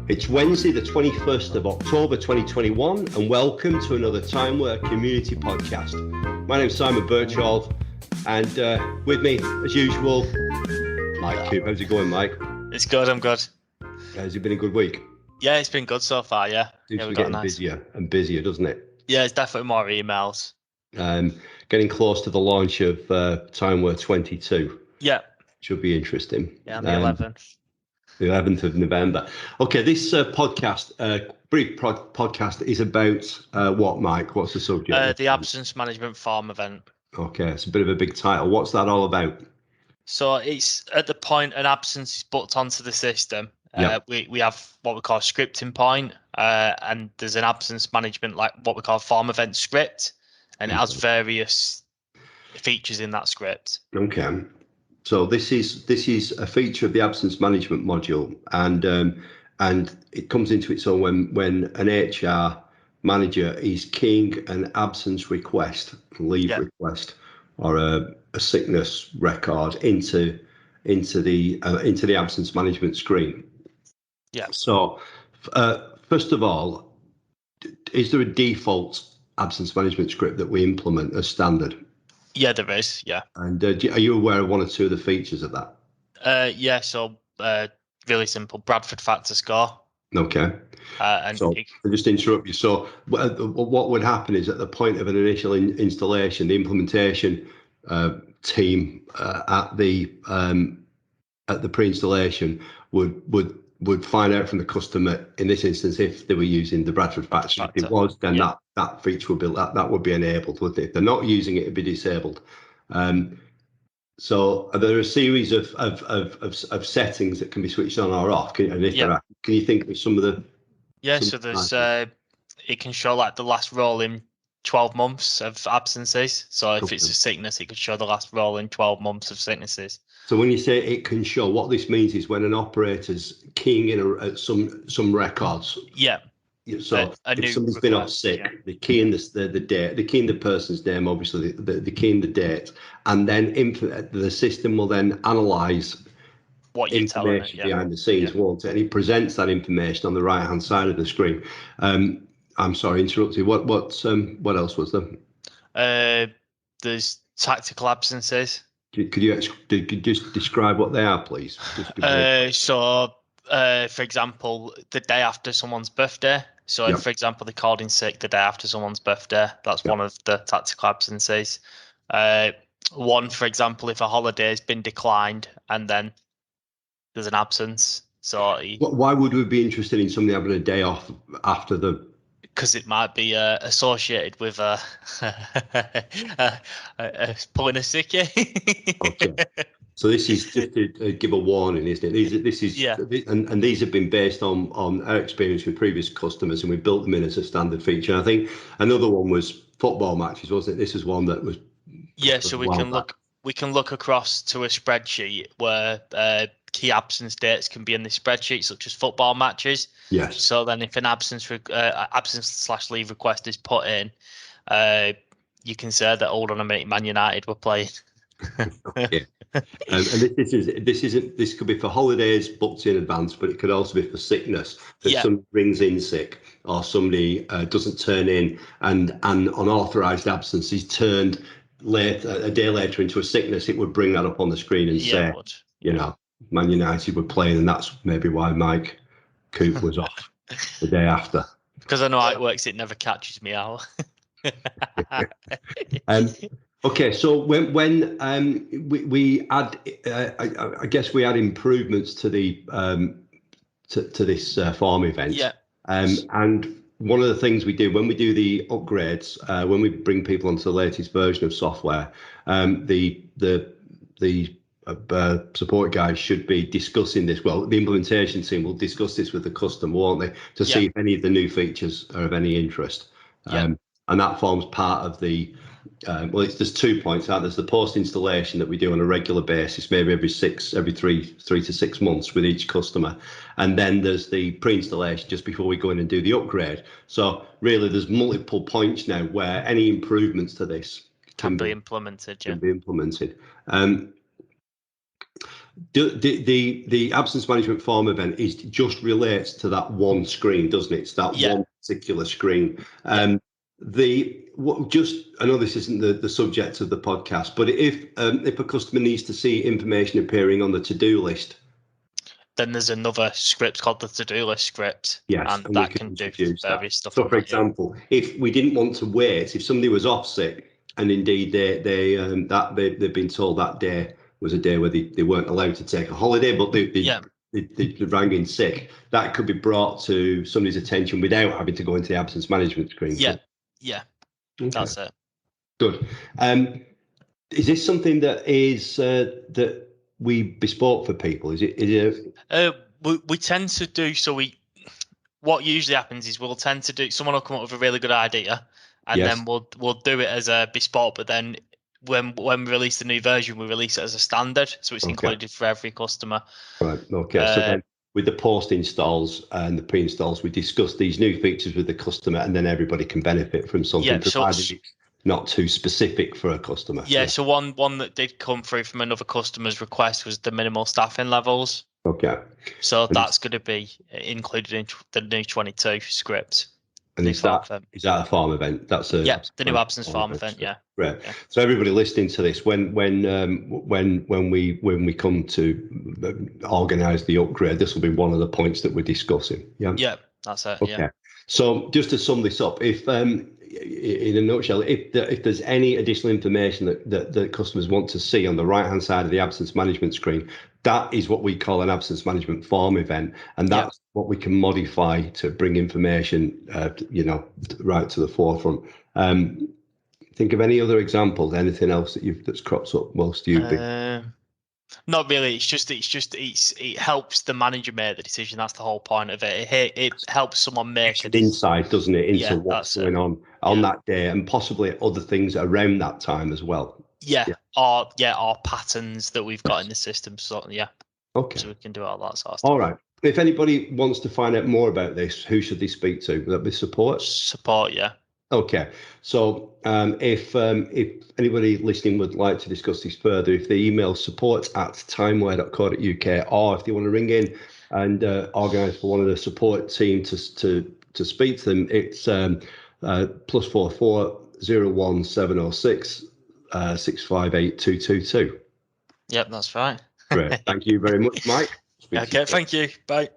It's Wednesday, the 21st of October 2021, and welcome to another Timeware community podcast. My name's Simon Birchall, and with me, as usual, Mike Coop. How's it going, Mike? It's good, I'm good. Has it been a good week? Yeah, it's been good so far, yeah. Seems Yeah, to we've be got getting busier and busier, doesn't it? Yeah, it's definitely more emails. Getting close to the launch of Timeware 22. Yeah. Should be interesting. Yeah, on the 11th. The 11th of November. Okay, this brief podcast is about what, Mike? What's the subject? The absence management form event. Okay, it's a bit of a big title. What's that all about? So it's at the point an absence is booked onto the system. Yep. We have what we call a scripting point, and there's an absence management, like what we call form event script, and it has various features in that script. Okay. So this is a feature of the absence management module, and it comes into its own when an HR manager is keying an absence request, leave request, or a sickness record into the absence management screen. Yeah. So first of all, is there a default absence management script that we implement as standard? Yeah, there is. Yeah. And are you aware of one or two of the features of that? Yeah. So really simple. Bradford factor score. Okay. And so I'll just interrupt you. So what would happen is at the point of an initial installation, the implementation team at the pre-installation would find out from the customer, in this instance, if they were using the Bradford factor. If it was, then that feature would be that would be enabled. If they're not using it, it'd be disabled. So there are a series of settings that can be switched on or off. Can you think of some of the? Yeah, so there's it can show like the last rolling 12 months of absences. So if it's a sickness, it could show the last rolling 12 months of sicknesses. So when you say it can show, what this means is when an operator's keying in some records. Yeah. So if somebody's been off sick, the key in the date, the key in the person's name, obviously the key in the date, and then the system will then analyse what you're information behind the scenes, won't it? And it presents that information on the right hand side of the screen. I'm sorry, interrupted. What else was there? There's tactical absences. Could you just describe what they are, please? So, for example, the day after someone's birthday. So, if, for example, they called in sick the day after someone's birthday, that's one of the tactical absences. One, for example, if a holiday has been declined and then there's an absence. So, why would we be interested in somebody having a day off after the? Because it might be associated with pulling a sickie. Okay. So this is just to give a warning, isn't it? And these have been based on our experience with previous customers, and we built them in as a standard feature. I think another one was football matches, wasn't it? This is one that was. Yeah, so we can look across to a spreadsheet where key absence dates can be in the spreadsheet, such as football matches. Yes. So then, if an absence/leave request is put in, you can say that hold on a minute, Man United were playing. Okay. And this could be for holidays booked in advance, but it could also be for sickness. If somebody rings in sick or somebody doesn't turn in and unauthorized absence is turned a day later into a sickness, it would bring that up on the screen and say, Man United were playing, and that's maybe why Mike Coop was off the day after. Because I know how it works, it never catches me out. Okay, so when we add, I guess we add improvements to the to this form event. Yeah. And one of the things we do when we do the upgrades, when we bring people onto the latest version of software, the support guys should be discussing this. Well, the implementation team will discuss this with the customer, won't they, to see if any of the new features are of any interest. And that forms part of the. There's 2 points. There's the post installation that we do on a regular basis, maybe every 3 to 6 months with each customer, and then there's the pre-installation just before we go in and do the upgrade. So really, there's multiple points now where any improvements to this can be implemented. Can be implemented. The absence management form event is just relates to that one screen, doesn't it? It's that one particular screen. I know this isn't the subject of the podcast, but if a customer needs to see information appearing on the to-do list, then there's another script called the to-do list script. Yes, and that can do various stuff. So, for example, if we didn't want to wait, if somebody was off sick, and indeed they've been told that day was a day where they weren't allowed to take a holiday, but they rang in sick, that could be brought to somebody's attention without having to go into the absence management screen. Okay. That's it. Good. Is this something that is that we bespoke for people? Is it? We tend to do so. What usually happens is we'll tend to do. Someone will come up with a really good idea, and then we'll do it as a bespoke. But then when we release the new version, we release it as a standard, so it's included for every customer. Right. Okay. So then, with the post installs and the pre-installs, we discuss these new features with the customer, and then everybody can benefit from something, provided it's not too specific for a customer. So one that did come through from another customer's request was the minimal staffing levels. Okay. So that's going to be included in the new 22 script. And is that a farm event? That's the new absence farm event. Yeah. Right. Yeah. So everybody listening to this, when we come to organise the upgrade, this will be one of the points that we're discussing. Yeah. Yeah, that's it. Okay. Yeah. So just to sum this up, if in a nutshell, if there's any additional information that the customers want to see on the right hand side of the absence management screen, that is what we call an absence management form event, and that's what we can modify to bring information, right to the forefront. Think of any other examples, anything else that's cropped up whilst you've been. Not really. It helps the manager make the decision. That's the whole point of it. It helps someone make an insight, doesn't it, into what's going on that day, and possibly other things around that time as well. Or patterns that we've got in the system. So okay. So we can do all that sort of stuff. All right. If anybody wants to find out more about this, who should they speak to? Would that be support? Support, yeah. Okay. So if anybody listening would like to discuss this further, if they email support@timeware.co.uk, or if they want to ring in and organise for one of the support team to speak to them, it's +44 01 706 658 222. Yep, that's right. Great. Thank you very much, Mike. Okay, thank you. Bye.